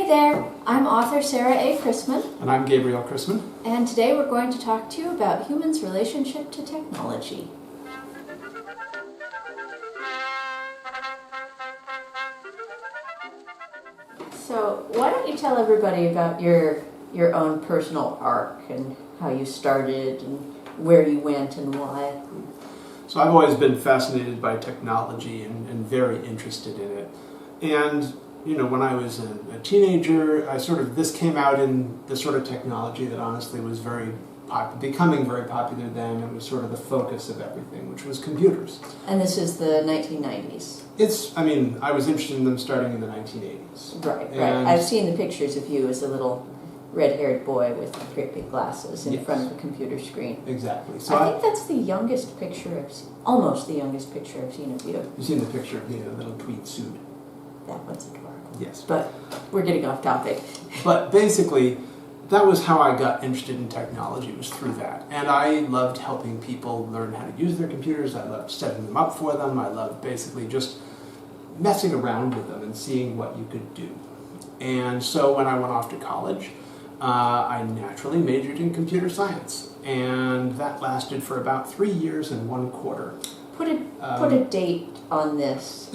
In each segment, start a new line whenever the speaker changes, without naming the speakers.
Hey there, I'm author Sarah A. Chrisman,
And I'm Gabriel Chrisman.
and today we're going to talk to you about humans' relationship to technology. So, why don't you tell everybody about your own personal arc and how you started and where you went and why?
So I've always been fascinated by technology and very interested in it. And, when I was a teenager, this came out in the sort of technology that honestly was becoming very popular then. It was sort of the focus of everything, which was computers.
And this is the 1990s.
I was interested in them starting in the 1980s.
Right. I've seen the pictures of you as a little red-haired boy with great big glasses in front of a computer screen.
Exactly. So
I think that's the youngest picture I've seen, almost the youngest picture I've seen of you.
You've seen the picture of me in a little tweed suit.
That one's adorable.
Yes.
But we're getting off topic.
But basically, that was how I got interested in technology, was through that. And I loved helping people learn how to use their computers. I loved setting them up for them. I loved basically just messing around with them and seeing what you could do. And so when I went off to college, I naturally majored in computer science. And that lasted for about 3 years and 1/4.
Put a date on this,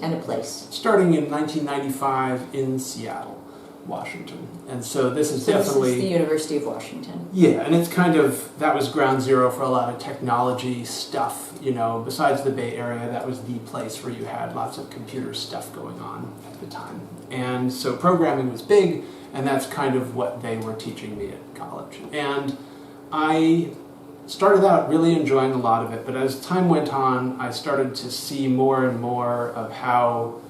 and a place.
Starting in 1995 in Seattle, Washington. And so this is definitely...
This is the University of Washington.
Yeah, and it's that was ground zero for a lot of technology stuff, besides the Bay Area. That was the place where you had lots of computer stuff going on at the time. And so programming was big, and that's kind of what they were teaching me at college. And I started out really enjoying a lot of it, but as time went on, I started to see more and more of how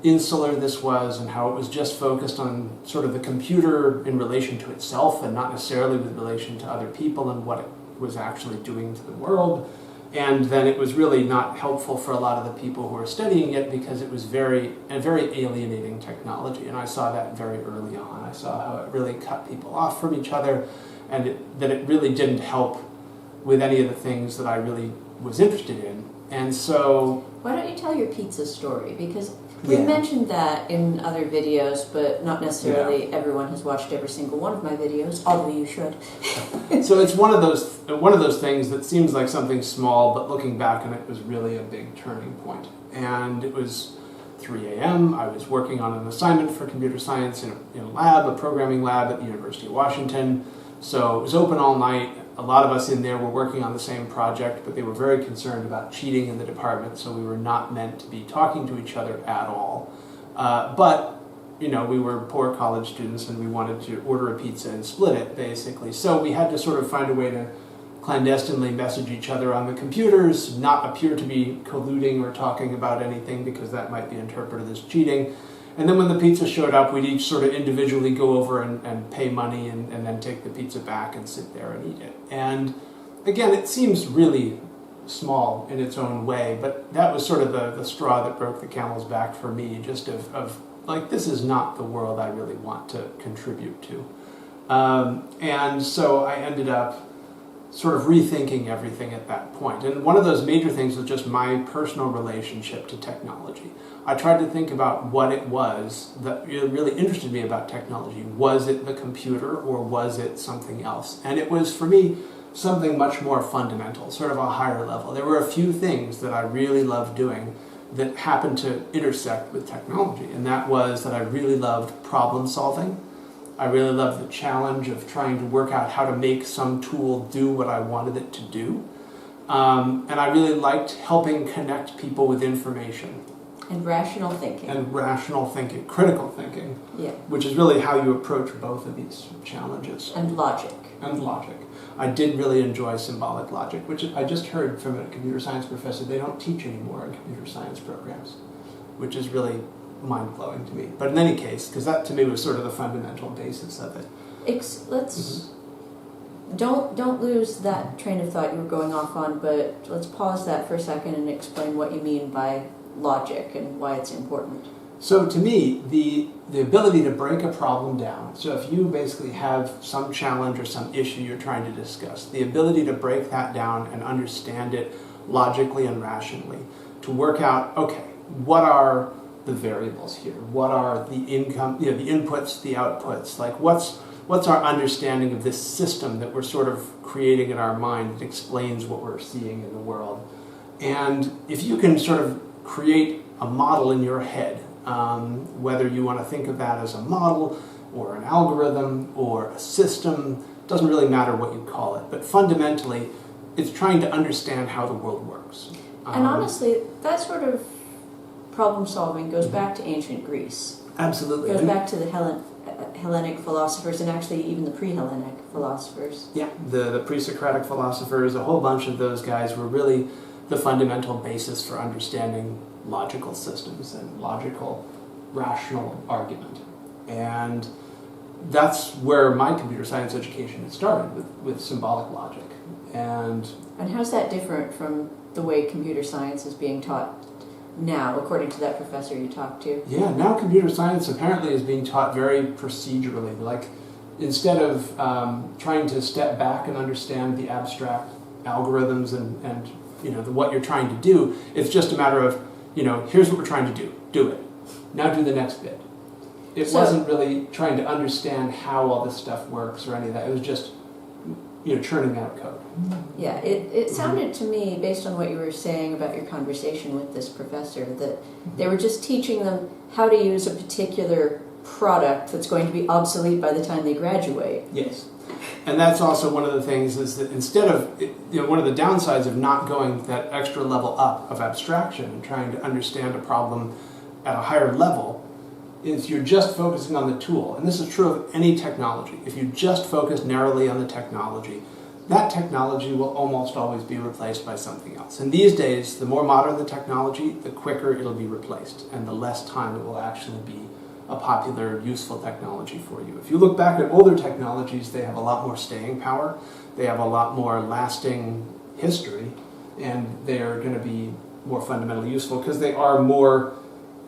insular this was and how it was just focused on sort of the computer in relation to itself and not necessarily with relation to other people and what it was actually doing to the world. And then it was really not helpful for a lot of the people who were studying it because it was a very alienating technology. And I saw that very early on. I saw how it really cut people off from each other and that it really didn't help with any of the things that I really was interested in. And so...
Why don't you tell your pizza story? Because we mentioned that in other videos, but not necessarily everyone has watched every single one of my videos, although you should.
So it's one of those things that seems like something small, but looking back on it was really a big turning point. And it was 3 a.m. I was working on an assignment for computer science in a programming lab at the University of Washington. So it was open all night. A lot of us in there were working on the same project, but they were very concerned about cheating in the department, so we were not meant to be talking to each other at all. But we were poor college students, and we wanted to order a pizza and split it, basically. So we had to sort of find a way to clandestinely message each other on the computers, not appear to be colluding or talking about anything, because that might be interpreted as cheating. And then when the pizza showed up, we'd each sort of individually go over and pay money and then take the pizza back and sit there and eat it. And again, it seems really small in its own way, but that was sort of the straw that broke the camel's back for me, just of this is not the world I really want to contribute to. And so I ended up sort of rethinking everything at that point. And one of those major things was just my personal relationship to technology. I tried to think about what it was that really interested me about technology. Was it the computer or was it something else? And it was, for me, something much more fundamental, sort of a higher level. There were a few things that I really loved doing that happened to intersect with technology. And that was that I really loved problem solving. I really loved the challenge of trying to work out how to make some tool do what I wanted it to do. And I really liked helping connect people with information.
And rational thinking.
Critical thinking, which is really how you approach both of these challenges.
And logic.
I did really enjoy symbolic logic, which I just heard from a computer science professor they don't teach anymore in computer science programs, which is really mind-blowing to me. But in any case, because that to me was sort of the fundamental basis of it.
Don't lose that train of thought you were going off on, but let's pause that for a second and explain what you mean by logic and why it's important.
So to me, the ability to break a problem down, so if you basically have some challenge or some issue you're trying to discuss, the ability to break that down and understand it logically and rationally, to work out, okay, what are the variables here? What are the income, the inputs, the outputs? Like what's our understanding of this system that we're sort of creating in our mind that explains what we're seeing in the world? And if you can sort of create a model in your head, whether you want to think of that as a model or an algorithm or a system, doesn't really matter what you call it, but fundamentally it's trying to understand how the world works.
And honestly, that sort of problem solving goes back to ancient Greece.
Absolutely.
It goes back to the Hellenic philosophers, and actually even the pre-Hellenic philosophers.
Yeah, the pre-Socratic philosophers, a whole bunch of those guys were really the fundamental basis for understanding logical systems and logical, rational argument. And that's where my computer science education had started, with symbolic logic. And
how's that different from the way computer science is being taught now, according to that professor you talked to?
Yeah, now computer science apparently is being taught very procedurally. Like, instead of trying to step back and understand the abstract algorithms and what you're trying to do, it's just a matter of, here's what we're trying to do it. Now do the next bit. It wasn't really trying to understand how all this stuff works or any of that. It was just, churning out code.
Yeah, it sounded to me, based on what you were saying about your conversation with this professor, that they were just teaching them how to use a particular product that's going to be obsolete by the time they graduate.
Yes. And that's also one of the things, is that instead of, one of the downsides of not going that extra level up of abstraction and trying to understand a problem at a higher level, is you're just focusing on the tool. And this is true of any technology. If you just focus narrowly on the technology, that technology will almost always be replaced by something else. And these days, the more modern the technology, the quicker it'll be replaced, and the less time it will actually be a popular, useful technology for you. If you look back at older technologies, they have a lot more staying power, they have a lot more lasting history, and they're going to be more fundamentally useful because they are more,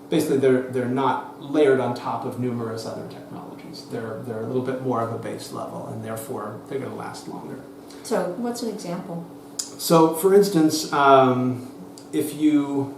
basically they're not layered on top of numerous other technologies. They're a little bit more of a base level, and therefore they're going to last longer.
So what's an example?
So for instance, if you,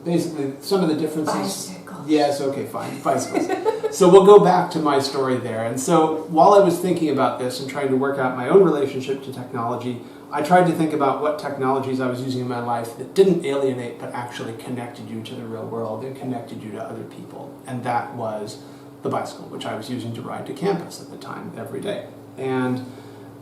basically some of the differences.
Bicycles.
Yes, okay, fine, bicycles. So we'll go back to my story there. And so while I was thinking about this and trying to work out my own relationship to technology, I tried to think about what technologies I was using in my life that didn't alienate but actually connected you to the real world and connected you to other people. And that was the bicycle, which I was using to ride to campus at the time every day. And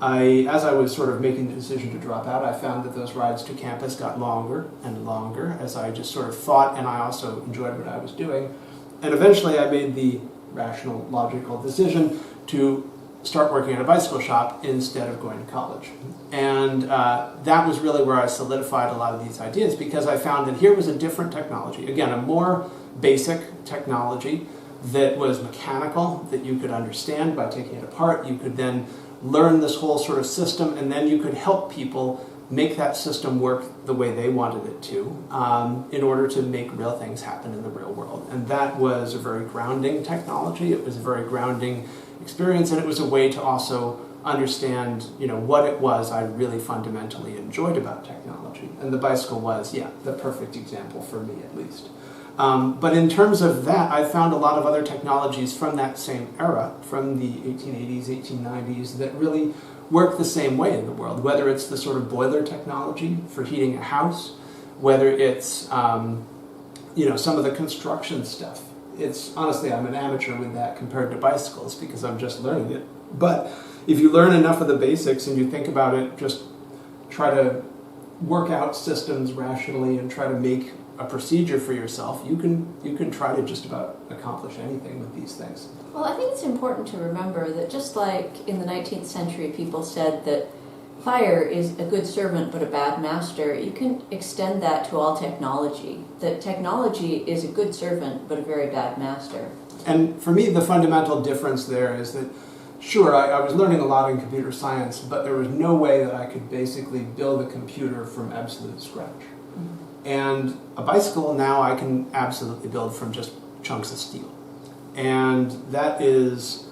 as I was sort of making the decision to drop out, I found that those rides to campus got longer and longer as I just sort of thought, and I also enjoyed what I was doing. And eventually I made the rational, logical decision to start working at a bicycle shop instead of going to college. And that was really where I solidified a lot of these ideas, because I found that here was a different technology, again, a more basic technology that was mechanical, that you could understand by taking it apart. You could then learn this whole sort of system, and then you could help people make that system work the way they wanted it to, in order to make real things happen in the real world. And that was a very grounding technology. It was a very grounding experience, and it was a way to also understand, what it was I really fundamentally enjoyed about technology. And the bicycle was, the perfect example for me, at least. But in terms of that, I found a lot of other technologies from that same era, from the 1880s, 1890s, that really work the same way in the world, whether it's the sort of boiler technology for heating a house, whether it's, some of the construction stuff. It's, honestly, I'm an amateur with that compared to bicycles because I'm just learning it. But if you learn enough of the basics and you think about it, just try to work out systems rationally and try to make a procedure for yourself, you can try to just about accomplish anything with these things.
Well, I think it's important to remember that just like in the 19th century people said that fire is a good servant but a bad master, you can extend that to all technology. That technology is a good servant but a very bad master.
And for me, the fundamental difference there is that, sure, I was learning a lot in computer science, but there was no way that I could basically build a computer from absolute scratch. Mm-hmm. And a bicycle now I can absolutely build from just chunks of steel. And that is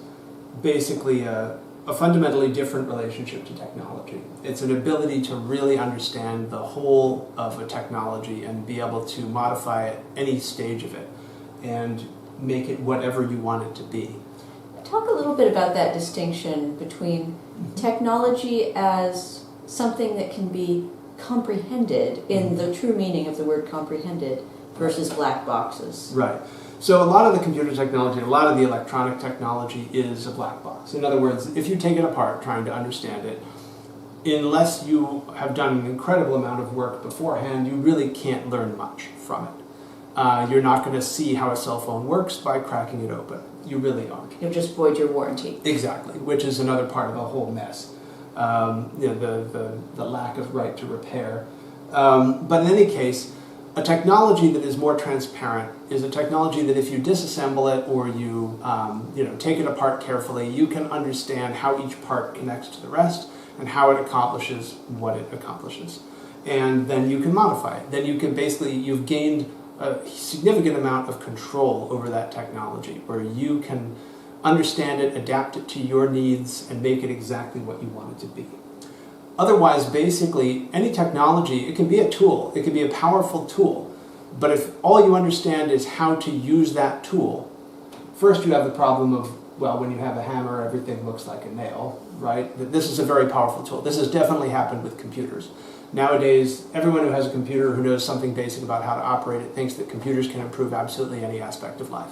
basically a a fundamentally different relationship to technology. It's an ability to really understand the whole of a technology and be able to modify it any stage of it and make it whatever you want it to be.
Talk a little bit about that distinction between technology as something that can be comprehended in the true meaning of the word comprehended versus black boxes.
Right. So a lot of the computer technology, a lot of the electronic technology is a black box. In other words, if you take it apart trying to understand it, unless you have done an incredible amount of work beforehand, you really can't learn much from it. You're not going to see how a cell phone works by cracking it open. You really aren't.
You'll just void your warranty.
Exactly, which is another part of the whole mess. The lack of right to repair. But in any case, a technology that is more transparent is a technology that if you disassemble it or you take it apart carefully, you can understand how each part connects to the rest and how it accomplishes what it accomplishes. And then you can modify it. Then you can you've gained a significant amount of control over that technology where you can understand it, adapt it to your needs, and make it exactly what you want it to be. Otherwise, basically, any technology, it can be a tool, it can be a powerful tool, but if all you understand is how to use that tool, first you have the problem of, well, when you have a hammer, everything looks like a nail, right? This is a very powerful tool. This has definitely happened with computers. Nowadays, everyone who has a computer who knows something basic about how to operate it thinks that computers can improve absolutely any aspect of life.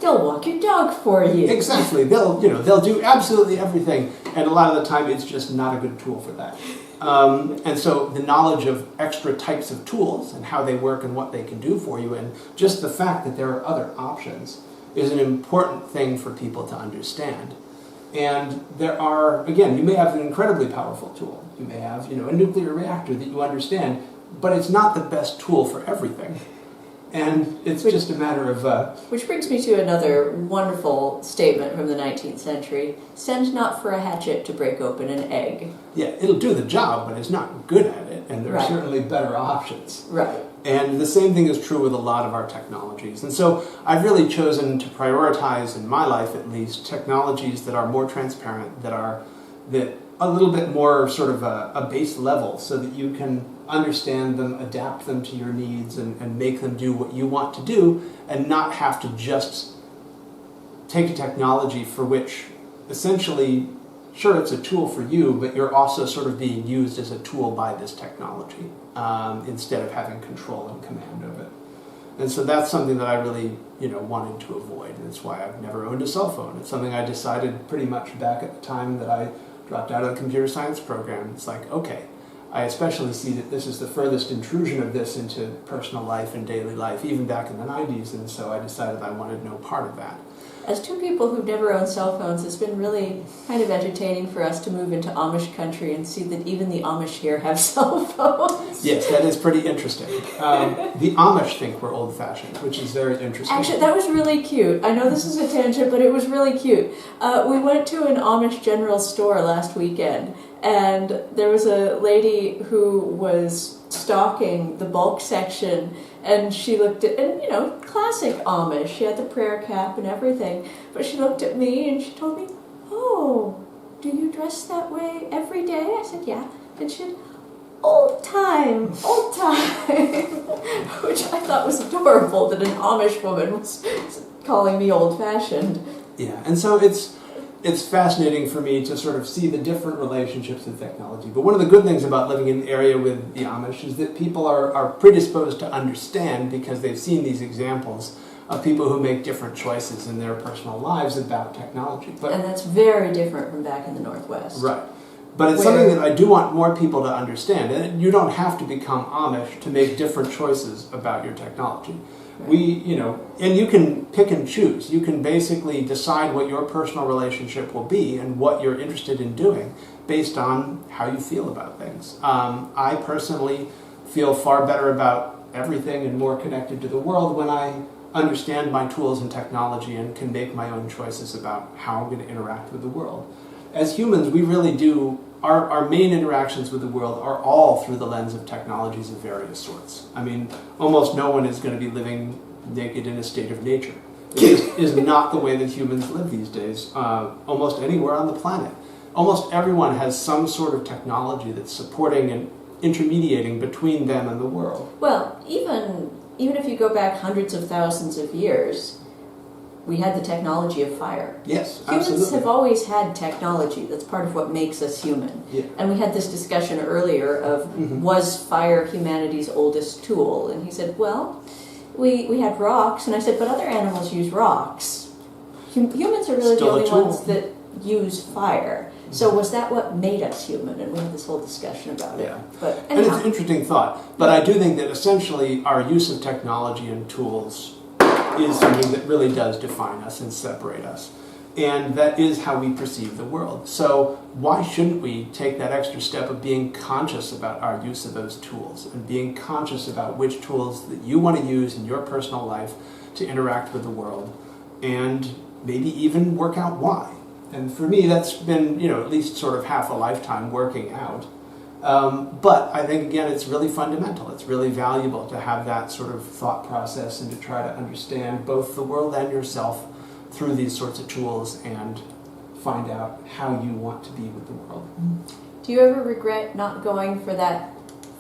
They'll walk your dog for you.
Exactly. They'll do absolutely everything, and a lot of the time it's just not a good tool for that. And so the knowledge of extra types of tools and how they work and what they can do for you, and just the fact that there are other options, is an important thing for people to understand. And there are, again, you may have an incredibly powerful tool. You may have, a nuclear reactor that you understand, but it's not the best tool for everything. And it's just a matter of...
Which brings me to another wonderful statement from the 19th century. Send not for a hatchet to break open an egg.
Yeah, it'll do the job, but it's not good at it, and there are certainly better options.
Right.
And the same thing is true with a lot of our technologies. And so I've really chosen to prioritize, in my life at least, technologies that are more transparent, that a little bit more sort of a base level, so that you can understand them, adapt them to your needs, and make them do what you want to do, and not have to just take a technology for which essentially, sure, it's a tool for you, but you're also sort of being used as a tool by this technology instead of having control and command of it. And so that's something that I really, wanted to avoid, and that's why I've never owned a cell phone. It's something I decided pretty much back at the time that I dropped out of the computer science program. It's like, okay, I especially see that this is the furthest intrusion of this into personal life and daily life, even back in the 90s, and so I decided I wanted no part of that.
As two people who've never owned cell phones, it's been really kind of entertaining for us to move into Amish country and see that even the Amish here have cell phones.
Yes, that is pretty interesting. The Amish think we're old-fashioned, which is very interesting.
Actually, that was really cute. I know this is a tangent, but it was really cute. We went to an Amish general store last weekend, and there was a lady who was stocking the bulk section, and she looked at, and classic Amish, she had the prayer cap and everything, but she looked at me and she told me, "Oh, do you dress that way every day?" I said, "Yeah." And she said, old time, which I thought was adorable that an Amish woman was calling me old-fashioned.
Yeah, and so it's fascinating for me to sort of see the different relationships with technology. But one of the good things about living in an area with the Amish is that people are predisposed to understand because they've seen these examples of people who make different choices in their personal lives about technology.
And that's very different from back in the Northwest.
Right. But it's something that I do want more people to understand. And you don't have to become Amish to make different choices about your technology. And you can pick and choose. You can basically decide what your personal relationship will be and what you're interested in doing based on how you feel about things. I personally feel far better about everything and more connected to the world when I understand my tools and technology and can make my own choices about how I'm going to interact with the world. As humans, we really do. Our main interactions with the world are all through the lens of technologies of various sorts. I mean, almost no one is going to be living naked in a state of nature. It just is not the way that humans live these days, almost anywhere on the planet. almost everyone has some sort of technology that's supporting and intermediating between them and the world.
Well, even if you go back hundreds of thousands of years, we had the technology of fire.
Yes,
Humans
absolutely.
have always had technology. That's part of what makes us human.
Yeah.
And we had this discussion earlier of was fire humanity's oldest tool? And he said, well, we had rocks. And I said, but other animals use rocks. Humans are really
Still a
the only
tool.
ones that use fire. So was that what made us human? And we had this whole discussion about it.
Yeah.
But
And it's
anyhow,
an interesting thought. But I do think that essentially our use of technology and tools is something that really does define us and separate us. And that is how we perceive the world. So why shouldn't we take that extra step of being conscious about our use of those tools and being conscious about which tools that you want to use in your personal life to interact with the world, and maybe even work out why. And for me, that's been, at least sort of half a lifetime working out. But I think, again, it's really fundamental. It's really valuable to have that sort of thought process and to try to understand both the world and yourself through these sorts of tools and find out how you want to be with the world.
do you ever regret not going for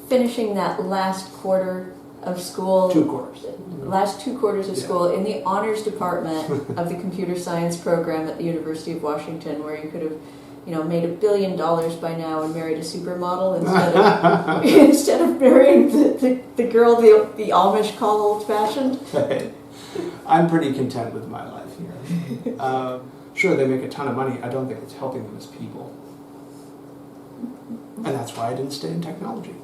finishing that last quarter of school?
2 quarters.
Last 2 quarters of
Yeah.
school in the honors department of the computer science program at the University of Washington, where you could have, made $1 billion by now and married a supermodel instead of marrying the girl the Amish call old-fashioned.
I'm pretty content with my life here. Sure, they make a ton of money. I don't think it's helping them as people. And that's why I didn't stay in technology.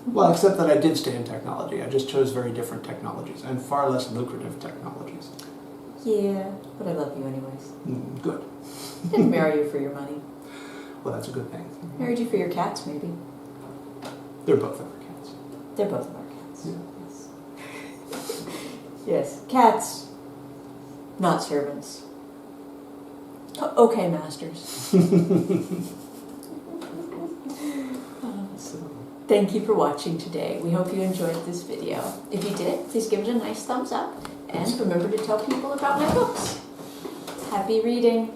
Well, except that I did stay in technology. I just chose very different technologies and far less lucrative technologies.
Yeah, but I love you anyways.
Good.
Didn't marry you for your money.
Well, that's a good thing.
Married you for your cats, maybe.
They're both our cats.
They're both of our cats.
Yeah.
Yes. Yes, cats, not servants. Okay, masters.
So,
Thank you for watching today. We hope you enjoyed this video. If you did, please give it a nice thumbs up. And remember to tell people about my books. Happy reading.